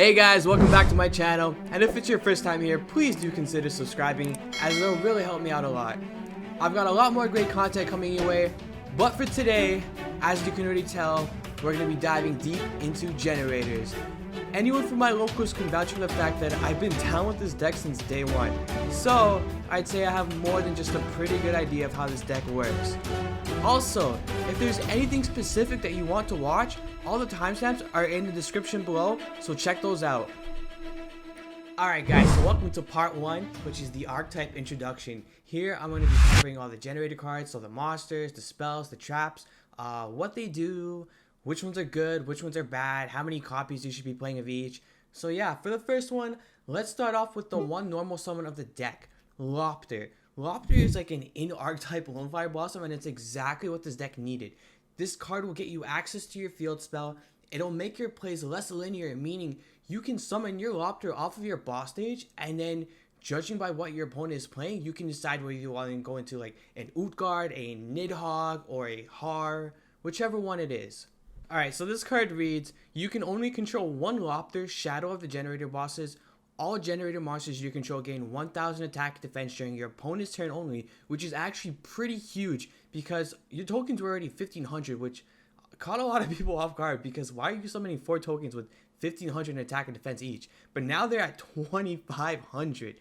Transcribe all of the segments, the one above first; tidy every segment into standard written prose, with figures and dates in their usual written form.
Hey guys, welcome back to my channel, and if it's your first time here, please do consider subscribing as it'll really help me out a lot. I've got a lot more great content coming your way, but for today, as you can already tell, we're going to be diving deep into Generators. Anyone from my locals can vouch for the fact that I've been down with this deck since day one, so I'd say I have more than just a pretty good idea of how this deck works. Also, if there's anything specific that you want to watch, all the timestamps are in the description below, so check those out. Alright guys, so welcome to part 1, which is the Archetype introduction. Here I'm going to be covering all the generator cards, so the monsters, the spells, the traps, what they do, which ones are good, which ones are bad, how many copies you should be playing of each. So yeah, for the first one, let's start off with the one normal summon of the deck, Lopter. Lopter is like an in-archetype lone fire blossom, and it's exactly what this deck needed. This card will get you access to your field spell. It'll make your plays less linear, meaning you can summon your Lopter off of your boss stage, and then judging by what your opponent is playing, you can decide whether you want to go into like an Utgard, a Nidhogg, or a Har, whichever one it is. Alright, so this card reads, you can only control one Lopter, Shadow of the Generator bosses. All generator monsters you control gain 1000 attack defense during your opponent's turn only, which is actually pretty huge because your tokens were already 1500, which caught a lot of people off guard because why are you summoning 4 tokens with 1500 attack and defense each? But now they're at 2500.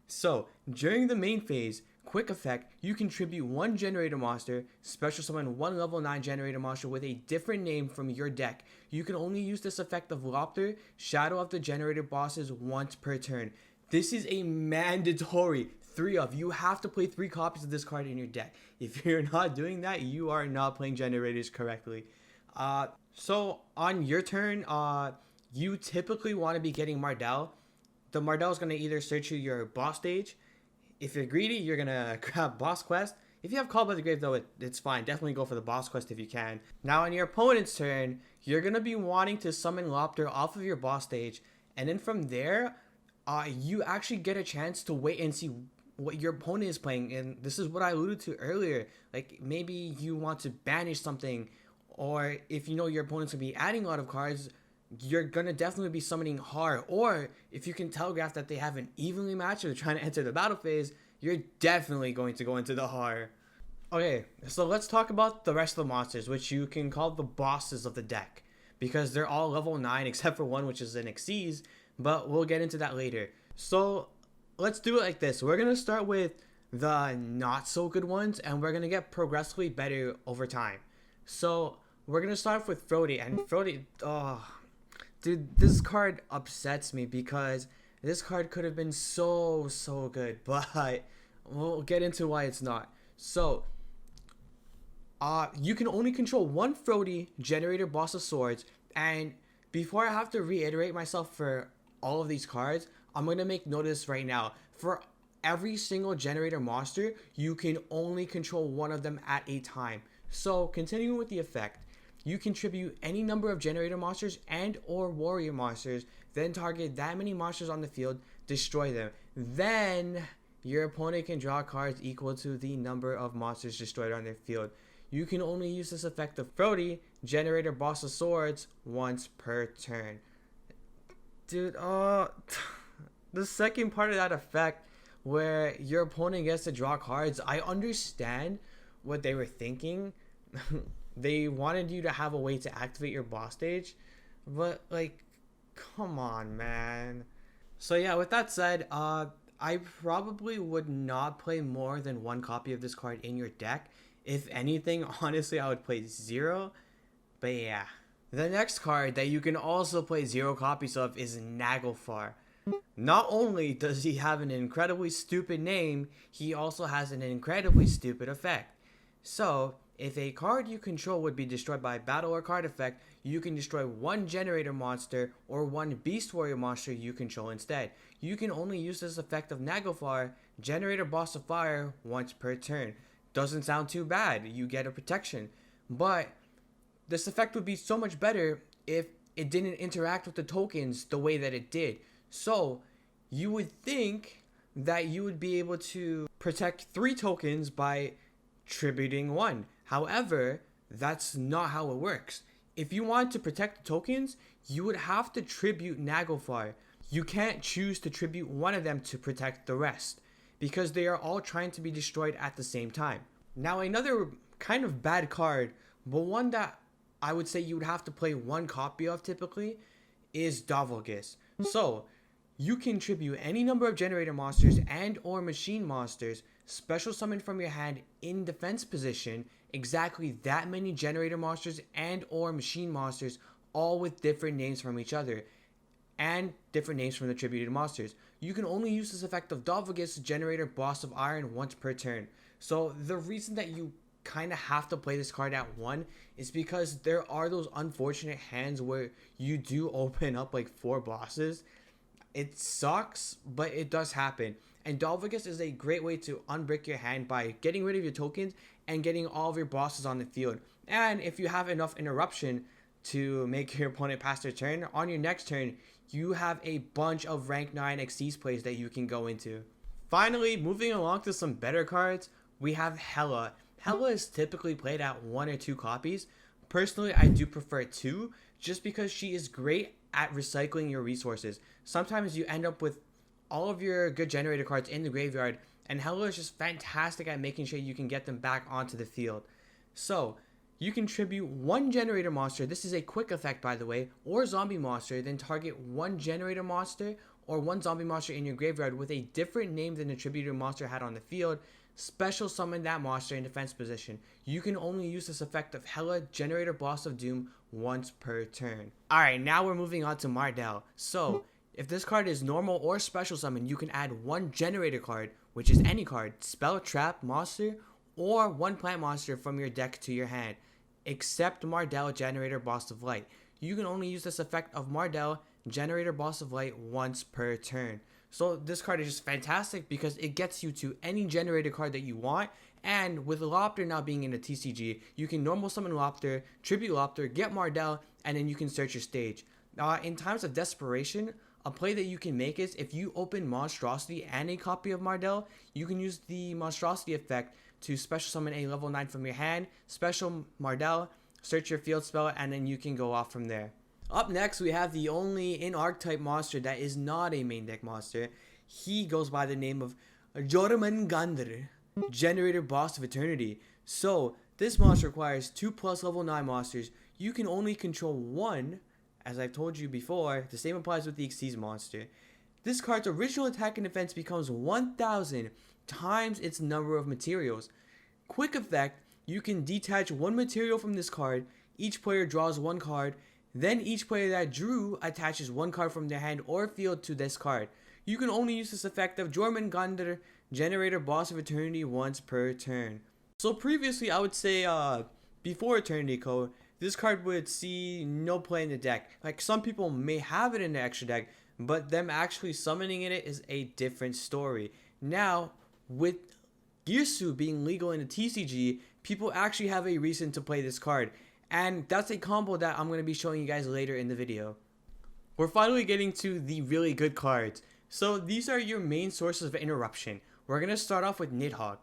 So during the main phase, quick effect, you contribute 1 generator monster, special summon 1 level 9 generator monster with a different name from your deck. You can only use this effect of Lopter, Shadow of the Generator bosses once per turn. This is a mandatory 3 of. You have to play 3 copies of this card in your deck. If you're not doing that, you are not playing Generators correctly. So on your turn, you typically want to be getting Mardell. The Mardell is going to either search you your boss stage. If you're greedy, you're going to grab Boss Quest. If you have Call by the Grave, though, it's fine. Definitely go for the Boss Quest if you can. Now, on your opponent's turn, you're going to be wanting to summon Lopter off of your boss stage. And then from there, you actually get a chance to wait and see what your opponent is playing. And this is what I alluded to earlier. Like, maybe you want to banish something. Or if you know your opponent's going to be adding a lot of cards, you're going to definitely be summoning Har. Or if you can telegraph that they have an evenly match or they're trying to enter the battle phase, you're definitely going to go into the Har. Okay, so let's talk about the rest of the monsters, which you can call the bosses of the deck. Because they're all level 9 except for one, which is an Xyz. But we'll get into that later. So let's do it like this. We're going to start with the not so good ones, and we're going to get progressively better over time. So we're going to start off with Frody. And Frody, dude, this card upsets me because this card could have been so good, but we'll get into why it's not. So, you can only control 1 Frody Generator Boss of Swords, and before I have to reiterate myself for all of these cards, I'm going to make note of this right now. For every single Generator monster, you can only control 1 of them at a time. So, continuing with the effect. You contribute any number of generator monsters and or warrior monsters, then target that many monsters on the field, destroy them. Then your opponent can draw cards equal to the number of monsters destroyed on their field. You can only use this effect of Frody, Generator Boss of Swords, once per turn. Dude, the second part of that effect where your opponent gets to draw cards, I understand what they were thinking. They wanted you to have a way to activate your boss stage, but like, come on, man. So yeah, with that said, I probably would not play more than 1 copy of this card in your deck. If anything, honestly, I would play 0. But yeah. The next card that you can also play 0 copies of is Naglfar. Not only does he have an incredibly stupid name, he also has an incredibly stupid effect. So, if a card you control would be destroyed by battle or card effect, you can destroy 1 generator monster or 1 beast warrior monster you control instead. You can only use this effect of Naglfar, Generator Boss of Fire, once per turn. Doesn't sound too bad, you get a protection. But this effect would be so much better if it didn't interact with the tokens the way that it did. So, you would think that you would be able to protect 3 tokens by tributing 1. However, that's not how it works. if you want to protect the tokens, you would have to tribute Naglfar. You can't choose to tribute one of them to protect the rest, because they are all trying to be destroyed at the same time. Now another kind of bad card, but one that I would say you would have to play one copy of typically, is Dovulgus. So you can tribute any number of generator monsters and or machine monsters, special summon from your hand in defense position, exactly that many generator monsters and or machine monsters, all with different names from each other and different names from the tributed monsters. You can only use this effect of Dovulgus, Generator, Boss of Iron once per turn. So the reason that you kind of have to play this card at 1 is because there are those unfortunate hands where you do open up like 4 bosses. It sucks, but it does happen. And Dovulgus is a great way to unbrick your hand by getting rid of your tokens and getting all of your bosses on the field. And if you have enough interruption to make your opponent pass their turn, on your next turn, you have a bunch of rank 9 Xyz plays that you can go into. Finally, moving along to some better cards, we have Hela. Hela is typically played at 1 or 2 copies. Personally, I do prefer 2, just because she is great at recycling your resources. Sometimes you end up with all of your good generator cards in the graveyard, and Hela is just fantastic at making sure you can get them back onto the field. So, you can tribute 1 generator monster, this is a quick effect by the way, or zombie monster, then target 1 generator monster or 1 zombie monster in your graveyard with a different name than the tributed monster had on the field, special summon that monster in defense position. You can only use this effect of Hela, Generator, Boss of Doom once per turn. Alright, now we're moving on to Mardell. So, if this card is normal or special summon, you can add 1 generator card, which is any card, spell, trap, monster, or 1 plant monster from your deck to your hand, except Mardell, Generator, Boss of Light. You can only use this effect of Mardell, Generator, Boss of Light once per turn. So this card is just fantastic because it gets you to any generator card that you want, and with Lopter now being in a TCG, you can normal summon Lopter, tribute Lopter, get Mardell, and then you can search your stage. In times of desperation, a play that you can make is if you open Monstrosity and a copy of Mardell, you can use the Monstrosity effect to special summon a level 9 from your hand, special Mardell, search your field spell, and then you can go off from there. Up next, we have the only in Archetype monster that is not a main deck monster. He goes by the name of Jormungandr, Generator, Boss of Eternity. So, this monster requires 2+ level 9 monsters. You can only control 1, as I've told you before. The same applies with the Xyz monster. This card's original attack and defense becomes 1000 times its number of materials. Quick effect, you can detach 1 material from this card. Each player draws 1 card. Then each player that drew attaches 1 card from their hand or field to this card. You can only use this effect of Jormungandr, Generator, Boss of Eternity once per turn. So previously, I would say before Eternity Code, this card would see no play in the deck. Like, some people may have it in the extra deck, but them actually summoning it is a different story. Now, with Girsu being legal in the TCG, people actually have a reason to play this card. And that's a combo that I'm going to be showing you guys later in the video. We're finally getting to the really good cards. So these are your main sources of interruption. We're going to start off with Nidhogg.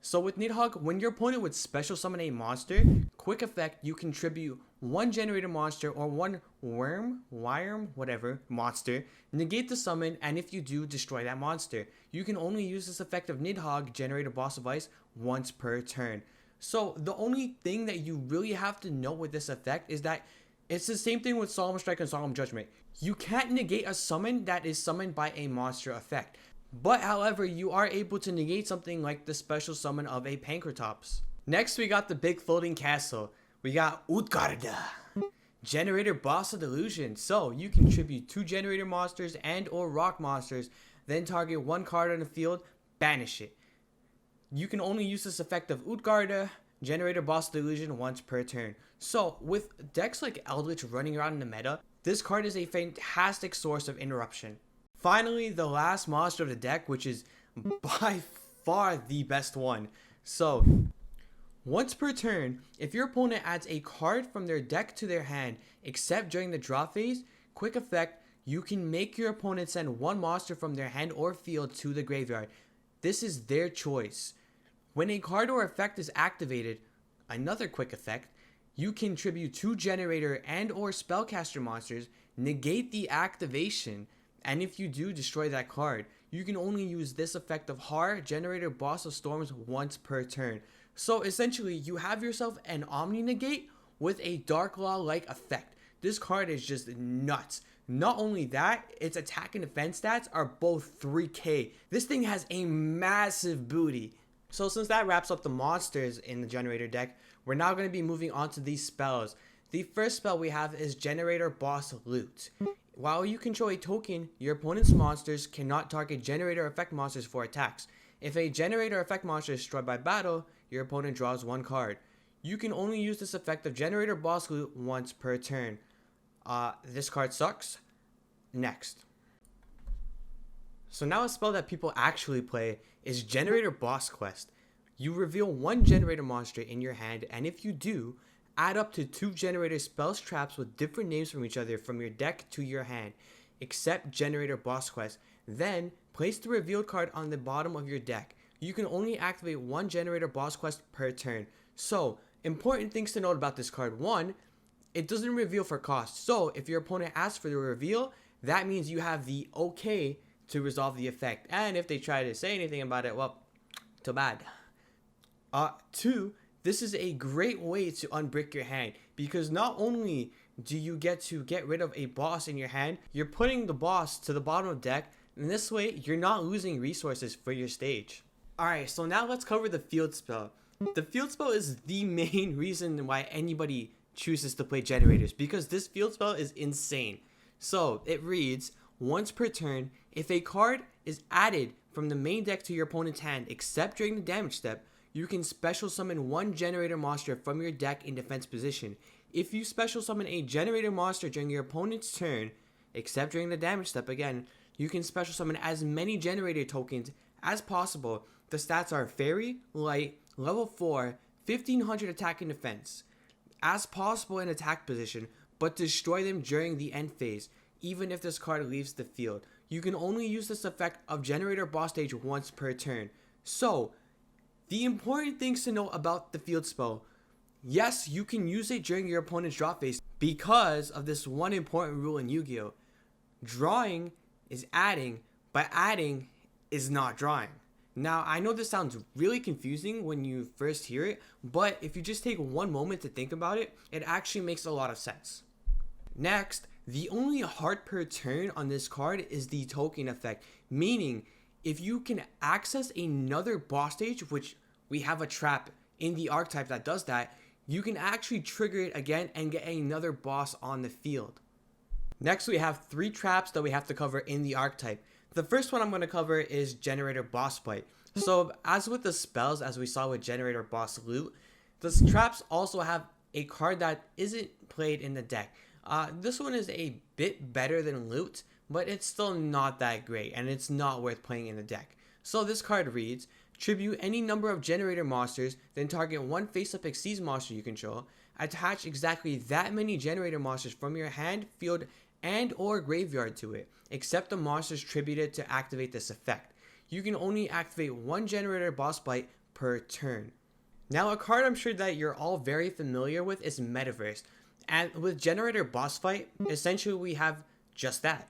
So with Nidhogg, when your opponent would special summon a monster, quick effect, you contribute 1 generator monster or 1 worm, whatever, monster, negate the summon, and if you do, destroy that monster. You can only use this effect of Nidhogg, Generator, Boss of Ice, once per turn. So the only thing that you really have to know with this effect is that it's the same thing with Solemn Strike and Solemn Judgment. You can't negate a summon that is summoned by a monster effect. But however, you are able to negate something like the special summon of a Pankratops. Next, we got the big floating castle. We got Utgarda, Generator, Boss of Delusion. So you can tribute 2 generator monsters and or rock monsters, then target 1 card on the field, banish it. You can only use this effect of Utgarda, Generator, Boss of Delusion once per turn. So with decks like Eldritch running around in the meta, this card is a fantastic source of interruption. Finally, the last monster of the deck, which is by far the best one. So, once per turn, if your opponent adds a card from their deck to their hand, except during the draw phase, quick effect, you can make your opponent send 1 monster from their hand or field to the graveyard. This is their choice. When a card or effect is activated, another quick effect, you can tribute 2 Generator and or Spellcaster monsters, negate the activation, and if you do, destroy that card. You can only use this effect of Har, Generator, Boss of Storms once per turn. So essentially, you have yourself an Omni Negate with a Dark Law-like effect. This card is just nuts. Not only that, its attack and defense stats are both 3k. This thing has a massive booty. So since that wraps up the monsters in the Generator deck, we're now going to be moving on to these spells. The first spell we have is Generator Boss Loot. While you control a token, your opponent's monsters cannot target Generator effect monsters for attacks. If a Generator effect monster is destroyed by battle, your opponent draws 1 card. You can only use this effect of Generator Boss Loot once per turn. This card sucks. Next. So now a spell that people actually play is Generator Boss Quest. You reveal 1 Generator monster in your hand, and if you do, add up to 2 Generator spells traps with different names from each other from your deck to your hand, except Generator Boss Quest. Then, place the revealed card on the bottom of your deck. You can only activate 1 Generator Boss Quest per turn. So, important things to note about this card. 1, it doesn't reveal for cost. So, if your opponent asks for the reveal, that means you have the okay to resolve the effect. And if they try to say anything about it, well, too bad. 2, this is a great way to unbrick your hand, because not only do you get to get rid of a boss in your hand, you're putting the boss to the bottom of the deck, and this way you're not losing resources for your stage. Alright, so now let's cover the field spell. The field spell is the main reason why anybody chooses to play Generators, because this field spell is insane. So it reads, once per turn, if a card is added from the main deck to your opponent's hand except during the damage step, you can special summon 1 Generator monster from your deck in defense position. If you special summon a Generator monster during your opponent's turn, except during the damage step again, you can special summon as many Generator tokens as possible. The stats are Fairy, Light, level 4, 1500 attack and defense, as possible in attack position, but destroy them during the end phase, even if this card leaves the field. You can only use this effect of Generator Boss Stage once per turn. So, the important things to know about the field spell. Yes, you can use it during your opponent's draw phase because of this one important rule in Yu-Gi-Oh! Drawing is adding, but adding is not drawing. Now, I know this sounds really confusing when you first hear it, but if you just take one moment to think about it, it actually makes a lot of sense. Next, the only heart per turn on this card is the token effect, meaning if you can access another boss stage, which we have a trap in the archetype that does that, you can actually trigger it again and get another boss on the field. Next, we have 3 traps that we have to cover in the archetype. The first one I'm going to cover is Generator Boss Fight. So, as with the spells, as we saw with Generator Boss Loot, the traps also have a card that isn't played in the deck. This one is a bit better than Loot, but it's still not that great, and it's not worth playing in the deck. So this card reads, tribute any number of Generator monsters, then target 1 face-up Xyz monster you control. Attach exactly that many Generator monsters from your hand, field, and or graveyard to it, except the monsters tributed to activate this effect. You can only activate 1 Generator Boss Bite per turn. Now, a card I'm sure that you're all very familiar with is Metaverse. And with Generator Boss Fight, essentially we have just that.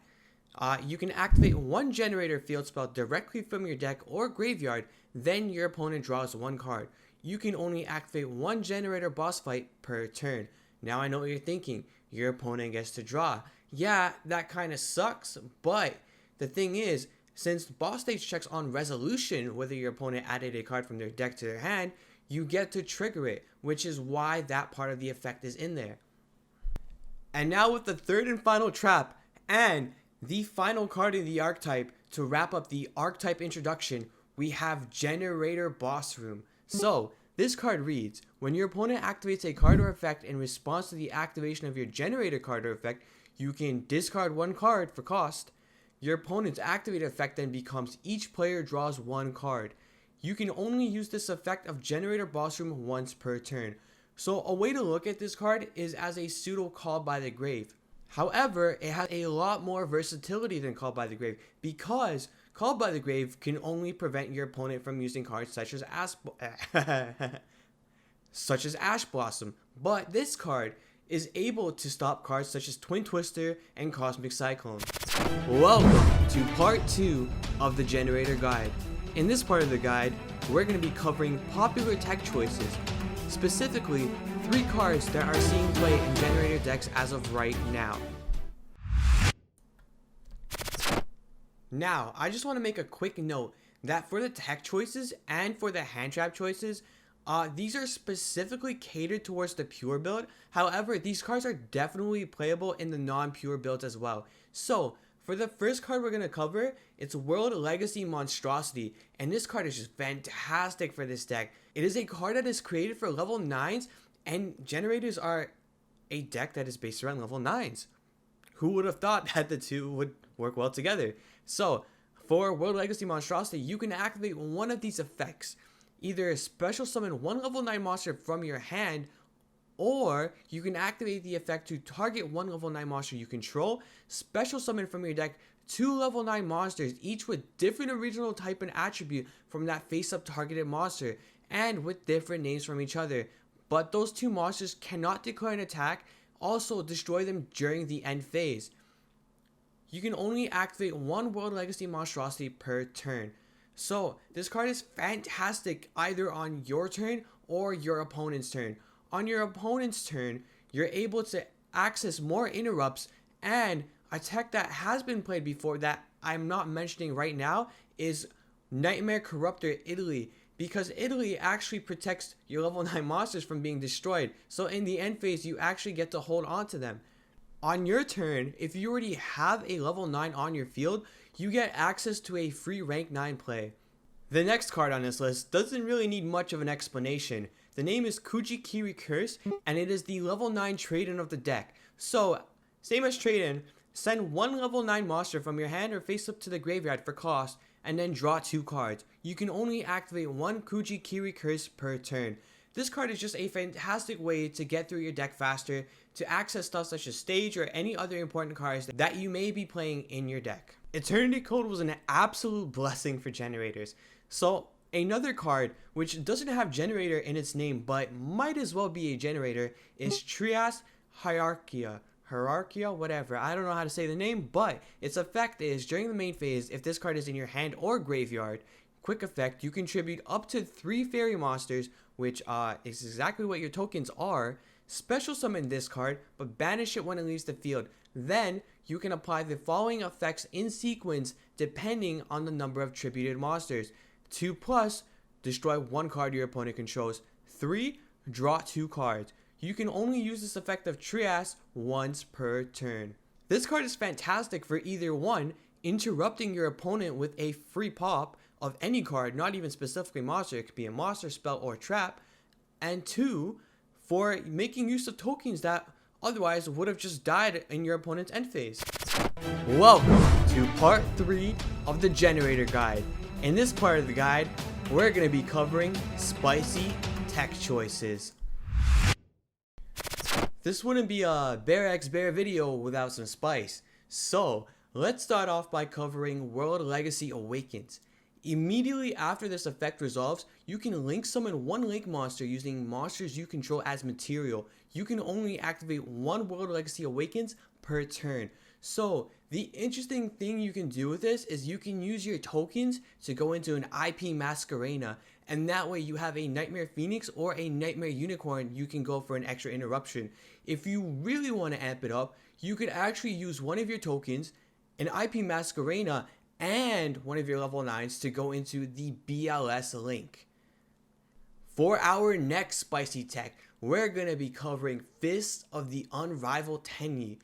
You can activate 1 Generator field spell directly from your deck or graveyard, then your opponent draws 1 card. You can only activate 1 Generator Boss Fight per turn. Now I know what you're thinking, your opponent gets to draw. Yeah, that kind of sucks, but the thing is, since boss stage checks on resolution whether your opponent added a card from their deck to their hand, you get to trigger it, which is why that part of the effect is in there. And now with the third and final trap, and the final card in the archetype to wrap up the archetype introduction, we have Generator Boss Room. So, this card reads, when your opponent activates a card or effect in response to the activation of your Generator card or effect, you can discard 1 card for cost. Your opponent's activated effect then becomes each player draws 1 card. You can only use this effect of Generator Boss Room once per turn. So a way to look at this card is as a pseudo Call by the Grave. However, it has a lot more versatility than Call by the Grave, because Call by the Grave can only prevent your opponent from using cards such as Ash Blossom, but this card is able to stop cards such as Twin Twister and Cosmic Cyclone. Welcome to part 2 of the Generator guide. In this part of the guide, we're going to be covering popular tech choices, specifically 3 cards that are seeing play in Generator decks as of right now. Now, I just want to make a quick note that for the tech choices and for the hand trap choices, these are specifically catered towards the pure build. However, these cards are definitely playable in the non-pure builds as well. So, for the first card we're going to cover, it's World Legacy Monstrosity, and this card is just fantastic for this deck. It is a card that is created for level 9s, and Generators are a deck that is based around level 9s. Who would have thought that the two would work well together? So, for World Legacy Monstrosity, you can activate one of these effects. Either special summon one level 9 monster from your hand, or you can activate the effect to target one level 9 monster you control, special summon from your deck 2 level 9 monsters, each with different original type and attribute from that face-up targeted monster, and with different names from each other. But those 2 monsters cannot declare an attack, also destroy them during the end phase. You can only activate one World Legacy Monstrosity per turn. So, this card is fantastic either on your turn or your opponent's turn. On your opponent's turn, you're able to access more interrupts, and a tech that has been played before that I'm not mentioning right now is Nightmare Corruptor Italy, because Italy actually protects your level 9 monsters from being destroyed. So in the end phase, you actually get to hold on to them. On your turn, if you already have a level 9 on your field, you get access to a free rank 9 play. The next card on this list doesn't really need much of an explanation. The name is Kujikiri Curse, and it is the level 9 trade-in of the deck. So, same as trade-in, send one level 9 monster from your hand or face up to the graveyard for cost, and then draw 2 cards. You can only activate one Kujikiri Curse per turn. This card is just a fantastic way to get through your deck faster, to access stuff such as stage or any other important cards that you may be playing in your deck. Eternity Code was an absolute blessing for Generators. So, another card which doesn't have Generator in its name but might as well be a generator is Trias Hierarchia, whatever. I don't know how to say the name, but its effect is during the main phase, if this card is in your hand or graveyard, quick effect, you contribute up to 3 fairy monsters, which is exactly what your tokens are. Special summon this card, but banish it when it leaves the field. Then, you can apply the following effects in sequence depending on the number of tributed monsters. 2+, destroy 1 card your opponent controls. 3, draw 2 cards. You can only use this effect of Trias once per turn. This card is fantastic for either 1, interrupting your opponent with a free pop of any card, not even specifically monster, it could be a monster, spell, or trap, and 2, for making use of tokens that otherwise would have just died in your opponent's end phase. Welcome to part 3 of the Generator guide. In this part of the guide, we're going to be covering spicy tech choices. This wouldn't be a Bear x Bear video without some spice. So, let's start off by covering World Legacy Awakens. Immediately after this effect resolves, you can link summon 1 link monster using monsters you control as material. You can only activate 1 World Legacy Awakens per turn. So, the interesting thing you can do with this is you can use your tokens to go into an IP Masquerena, and that way you have a Nightmare Phoenix or a Nightmare Unicorn you can go for an extra interruption. If you really want to amp it up, you could actually use one of your tokens, an IP Masquerena, and one of your level 9s to go into the BLS link. For our next spicy tech, we're going to be covering Fist of the Unrivaled Tenyi.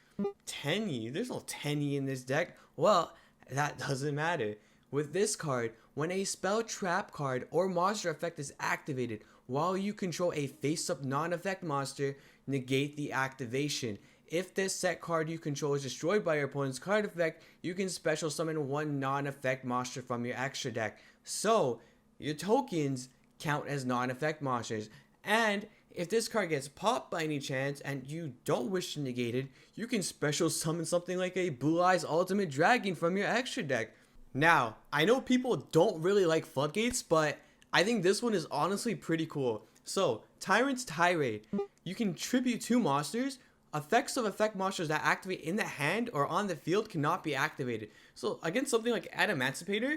Tenyi? There's no Tenyi in this deck. Well, that doesn't matter. With this card, when a spell, trap card, or monster effect is activated while you control a face-up non-effect monster, negate the activation. If this set card you control is destroyed by your opponent's card effect, you can special summon 1 non-effect monster from your extra deck. So, your tokens count as non-effect monsters, and if this card gets popped by any chance and you don't wish to negate it, you can special summon something like a Blue Eyes Ultimate Dragon from your extra deck. Now, I know people don't really like Floodgates, but I think this one is honestly pretty cool. So, Tyrant's Tirade. You can tribute 2 monsters. Effects of effect monsters that activate in the hand or on the field cannot be activated. So against something like Adamantipator,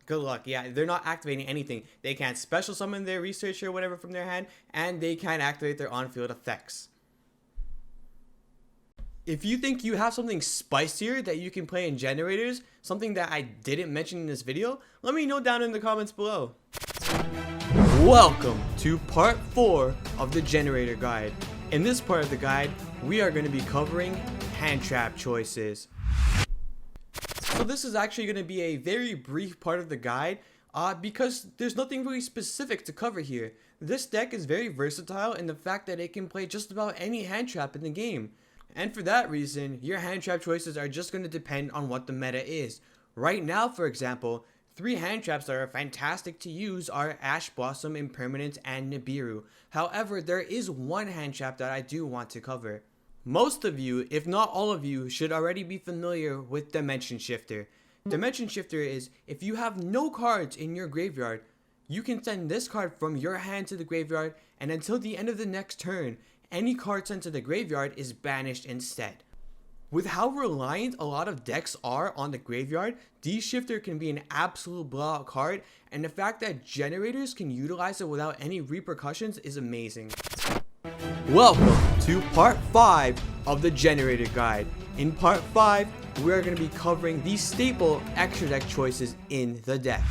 good luck. Yeah, they're not activating anything. They can't special summon their researcher or whatever from their hand, and they can't activate their on-field effects. If you think you have something spicier that you can play in Generators, something that I didn't mention in this video, let me know down in the comments below. Welcome to part 4 of the Generator guide. In this part of the guide, we are going to be covering hand trap choices. So this is actually going to be a very brief part of the guide because there's nothing really specific to cover here. This deck is very versatile in the fact that it can play just about any hand trap in the game. And for that reason, your hand trap choices are just going to depend on what the meta is. Right now, for example, 3 hand traps that are fantastic to use are Ash Blossom, Impermanence, and Nibiru. However, there is one hand trap that I do want to cover. Most of you, if not all of you, should already be familiar with Dimension Shifter. Dimension Shifter is, if you have no cards in your graveyard, you can send this card from your hand to the graveyard, and until the end of the next turn, any card sent to the graveyard is banished instead. With how reliant a lot of decks are on the graveyard, D-Shifter can be an absolute blowout card, and the fact that Generators can utilize it without any repercussions is amazing. Welcome to part 5 of the Generator guide. In part 5, we are going to be covering the staple extra deck choices in the deck.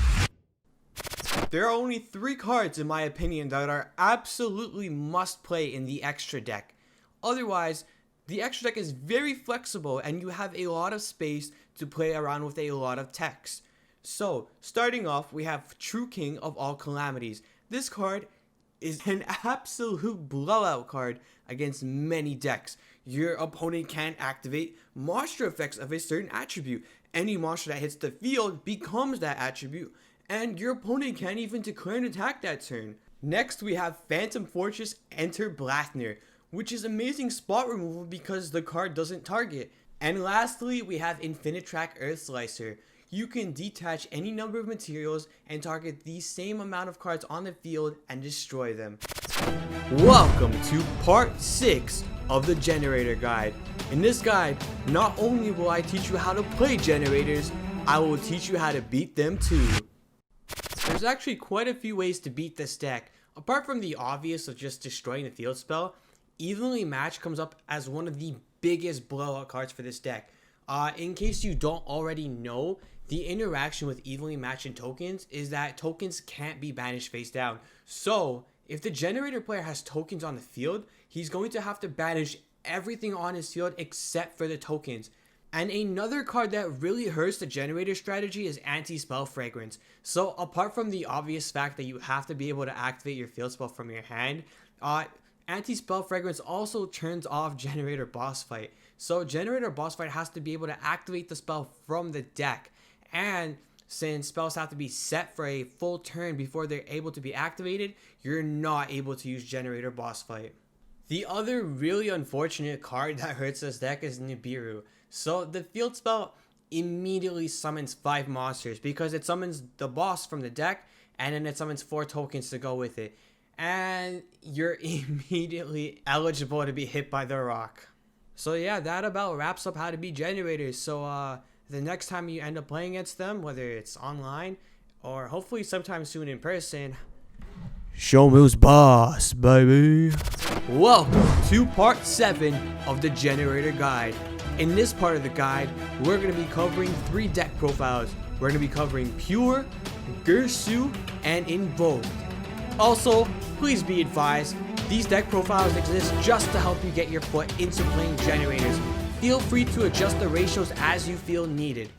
There are only 3 cards in my opinion that are absolutely must play in the extra deck. Otherwise, the extra deck is very flexible and you have a lot of space to play around with a lot of text. So, starting off, we have True King of All Calamities. This card is an absolute blowout card against many decks. Your opponent can't activate monster effects of a certain attribute. Any monster that hits the field becomes that attribute, and your opponent can't even declare an attack that turn. Next, we have Phantom Fortress Enter Blathner, which is amazing spot removal because the card doesn't target. And lastly, we have Infinitrack Earth Slicer. You can detach any number of materials and target the same amount of cards on the field and destroy them. Welcome to part 6 of the Generator guide. In this guide, not only will I teach you how to play Generators, I will teach you how to beat them too. There's actually quite a few ways to beat this deck. Apart from the obvious of just destroying the field spell, Evenly Matched comes up as one of the biggest blowout cards for this deck. In case you don't already know, the interaction with Evenly Matched and tokens is that tokens can't be banished face down. So, if the Generator player has tokens on the field, he's going to have to banish everything on his field except for the tokens. And another card that really hurts the Generator strategy is Anti-Spell Fragrance. So, apart from the obvious fact that you have to be able to activate your field spell from your hand, Anti-Spell Fragrance also turns off Generator Boss Fight. So Generator Boss Fight has to be able to activate the spell from the deck. And since spells have to be set for a full turn before they're able to be activated, you're not able to use Generator Boss Fight. The other really unfortunate card that hurts this deck is Nibiru. So the field spell immediately summons 5 monsters because it summons the boss from the deck and then it summons 4 tokens to go with it. And you're immediately eligible to be hit by the rock. So yeah, that about wraps up how to beat Generators. So the next time you end up playing against them, whether it's online or hopefully sometime soon in person, show me who's boss, baby. Welcome to part 7 of the Generator guide. In this part of the guide, we're going to be covering 3 deck profiles. We're going to be covering Pure, Girsu, and Invoked. Also, please be advised, these deck profiles exist just to help you get your foot into playing Generators. Feel free to adjust the ratios as you feel needed.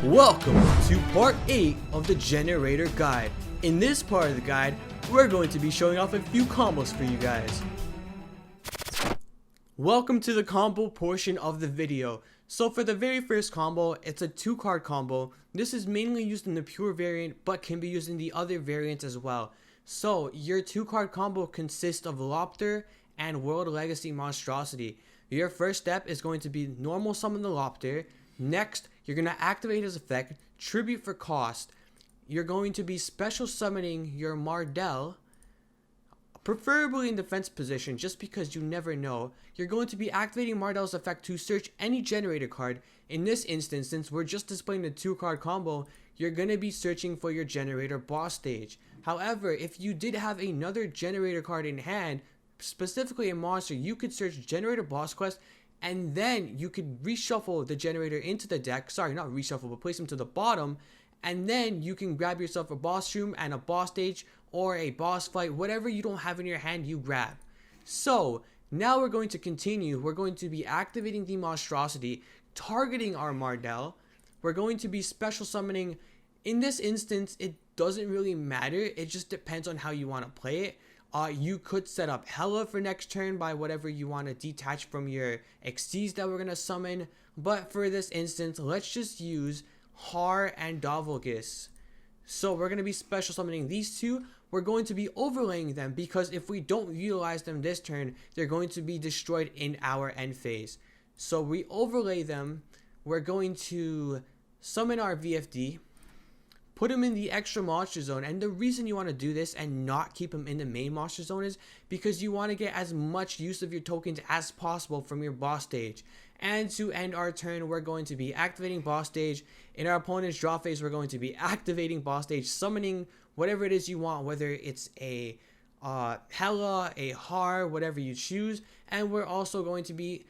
Welcome to part 8 of the Generator guide. In this part of the guide, we're going to be showing off a few combos for you guys. Welcome to the combo portion of the video. So for the very first combo, it's a 2-card combo. This is mainly used in the pure variant, but can be used in the other variants as well. So your 2-card combo consists of Lopter and World Legacy Monstrosity. Your first step is going to be normal summon the Lopter. Next, you're going to activate his effect, Tribute for cost. You're going to be special summoning your Mardell, preferably in defense position, just because you never know. You're going to be activating Mardell's effect to search any Generator card. In this instance, since we're just displaying the 2-card combo, you're going to be searching for your Generator boss stage. However, if you did have another Generator card in hand, specifically a monster, you could search Generator boss quest, and then you could reshuffle the Generator into the deck. Sorry, not reshuffle, but place him to the bottom. And then you can grab yourself a boss room and a boss stage or a boss fight. Whatever you don't have in your hand, you grab. So now we're going to continue. We're going to be activating the Monstrosity, targeting our Mardell. We're going to be special summoning. In this instance, it doesn't really matter. It just depends on how you want to play it. You could set up Hela for next turn by whatever you want to detach from your Xyz that we're going to summon. But for this instance, let's just use Har and Davolgis. So we're going to be special summoning these two. We're going to be overlaying them because if we don't utilize them this turn, they're going to be destroyed in our end phase. So we overlay them. We're going to summon our VFD. Put him in the extra monster zone, and the reason you want to do this and not keep him in the main monster zone is because you want to get as much use of your tokens as possible from your boss stage. And to end our turn, we're going to be activating boss stage. In our opponent's draw phase, we're going to be activating boss stage, summoning whatever it is you want, whether it's a Hela, a Har, whatever you choose. And we're also going to be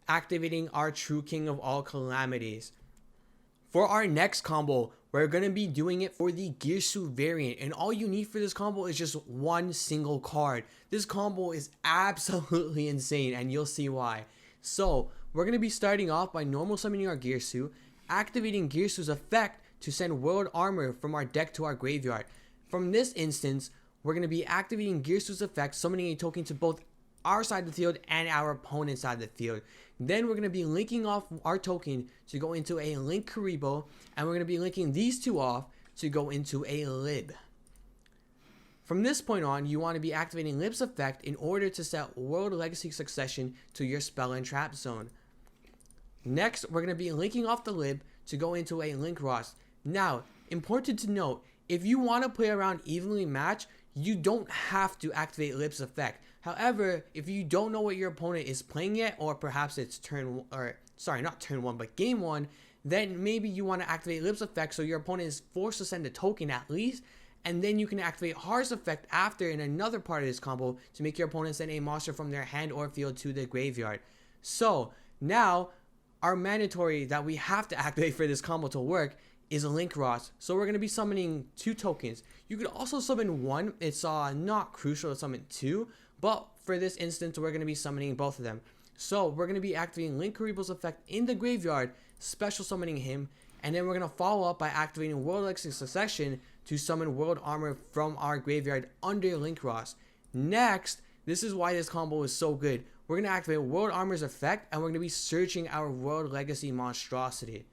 activating our True King of all calamities. For our next combo, we're going to be doing it for the Girsu variant, and all you need for this combo is just one single card. This combo is absolutely insane, and you'll see why. So, we're going to be starting off by normal summoning our Girsu, activating Girsu's effect to send World Armor from our deck to our graveyard. From this instance, we're going to be activating Girsu's effect, summoning a token to both our side of the field and our opponent's side of the field. Then we're going to be linking off our token to go into a Link Karibo, and we're going to be linking these two off to go into a Lib. From this point on, you want to be activating Lib's effect in order to set World Legacy Succession to your Spell and Trap zone. Next, we're going to be linking off the Lib to go into a Link Ross. Now, important to note, if you want to play around evenly matched, you don't have to activate Lib's effect. However, if you don't know what your opponent is playing yet, or perhaps it's game 1, then maybe you want to activate Lib's effect so your opponent is forced to send a token at least, and then you can activate Har's effect after in another part of this combo to make your opponent send a monster from their hand or field to the graveyard. So now, our mandatory that we have to activate for this combo to work is a Link Ross. So we're going to be summoning 2 tokens. You could also summon 1. It's not crucial to summon 2, but for this instance, we're going to be summoning both of them. So we're going to be activating Link Karibo's effect in the graveyard, special summoning him, and then we're going to follow up by activating World Legacy Succession to summon World Armor from our graveyard under Link Ross. Next, this is why this combo is so good. We're going to activate World Armor's effect, and we're going to be searching our World Legacy Monstrosity.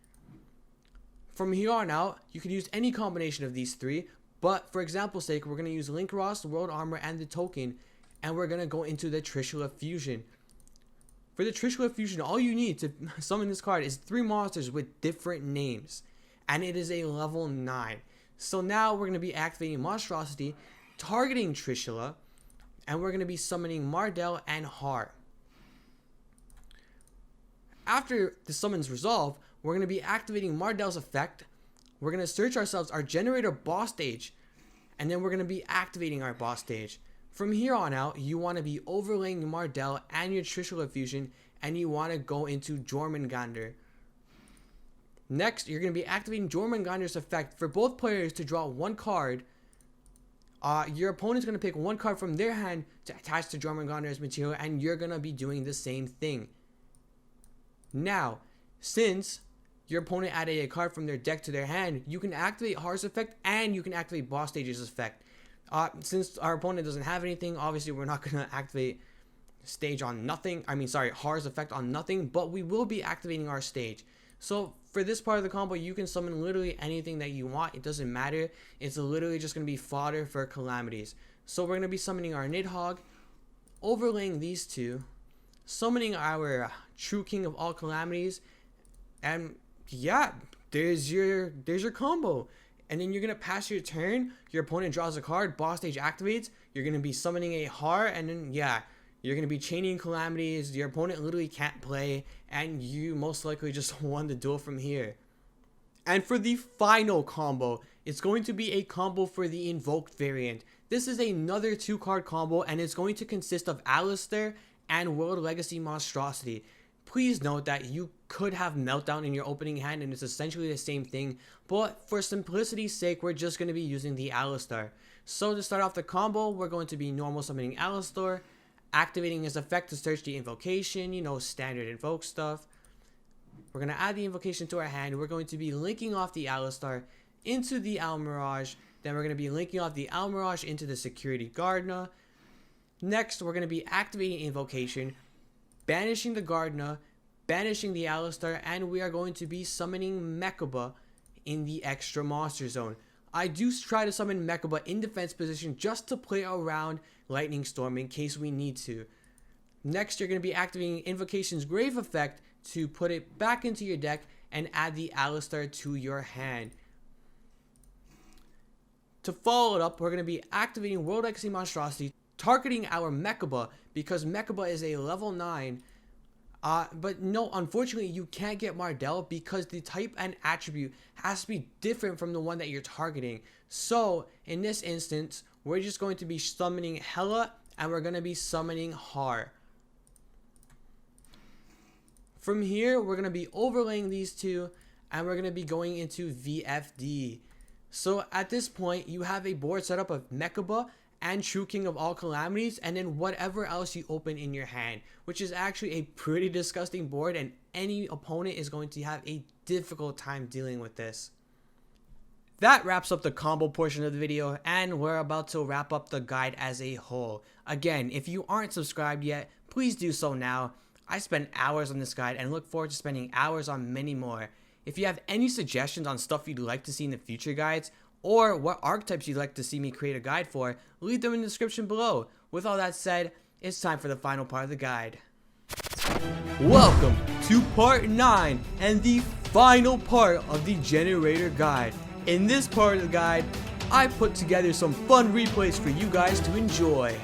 From here on out, you can use any combination of these 3, but for example's sake, we're going to use Link Ross, World Armor, and the token, and we're going to go into the Trishula Fusion. For the Trishula Fusion, all you need to summon this card is 3 monsters with different names, and it is a level 9. So now we're going to be activating Monstrosity, targeting Trishula, and we're going to be summoning Mardell and Har. After the summons resolve, we're going to be activating Mardell's effect. We're going to search ourselves our Generator boss stage, and then we're going to be activating our boss stage. From here on out, you want to be overlaying Mardell and your Trishula Fusion, and you want to go into Jormungandr. Next, you're going to be activating Jormungandr's effect for both players to draw 1 card. Your opponent's going to pick 1 card from their hand to attach to Jormungandr's material, and you're going to be doing the same thing. Now, since your opponent added a card from their deck to their hand, you can activate Horror's effect and you can activate Boss Stage's effect. Since our opponent doesn't have anything, obviously we're not going to activate stage on nothing. Horror's effect on nothing, but we will be activating our stage. So for this part of the combo, you can summon literally anything that you want. It doesn't matter. It's literally just going to be fodder for calamities. So we're going to be summoning our Nidhogg, overlaying these two, summoning our True King of all calamities, and yeah, there's your combo. And then you're going to pass your turn, your opponent draws a card, Boss Stage activates, you're going to be summoning a Har, and then yeah, you're going to be chaining calamities, your opponent literally can't play, and you most likely just won the duel from here. And for the final combo, it's going to be a combo for the Invoked variant. This is another 2-card combo, and it's going to consist of Alistair and World Legacy Monstrosity. Please note that you could have Meltdown in your opening hand, and it's essentially the same thing, but for simplicity's sake, we're just going to be using the Alistair. So to start off the combo, we're going to be normal summoning Alistair, activating his effect to search the invocation, standard invoke stuff. We're going to add the invocation to our hand. We're going to be linking off the Alistair into the Almirage. Then we're going to be linking off the Almirage into the Security Gardener. Next, we're going to be activating invocation, banishing the Gardener, banishing the Alistair, and we are going to be summoning Mechaba in the extra monster zone. I do try to summon Mechaba in defense position just to play around Lightning Storm in case we need to. Next, you're going to be activating Invocation's Grave effect to put it back into your deck and add the Alistair to your hand. To follow it up, we're going to be activating World Legacy Monstrosity, targeting our Mechaba because Mechaba is a level 9. But no, unfortunately, you can't get Mardell because the type and attribute has to be different from the one that you're targeting. So, in this instance, we're just going to be summoning Hela, and we're going to be summoning Har. From here, we're going to be overlaying these two, and we're going to be going into VFD. So, at this point, you have a board set up of Mechaba and True King of all calamities, and then whatever else you open in your hand, which is actually a pretty disgusting board, and any opponent is going to have a difficult time dealing with this. That wraps up the combo portion of the video, and we're about to wrap up the guide as a whole. Again, if you aren't subscribed yet, please do so now. I spent hours on this guide and look forward to spending hours on many more. If you have any suggestions on stuff you'd like to see in the future guides, or what archetypes you'd like to see me create a guide for, leave them in the description below. With all that said, it's time for the final part of the guide. Welcome to part 9 and the final part of the Generator guide. In this part of the guide, I put together some fun replays for you guys to enjoy.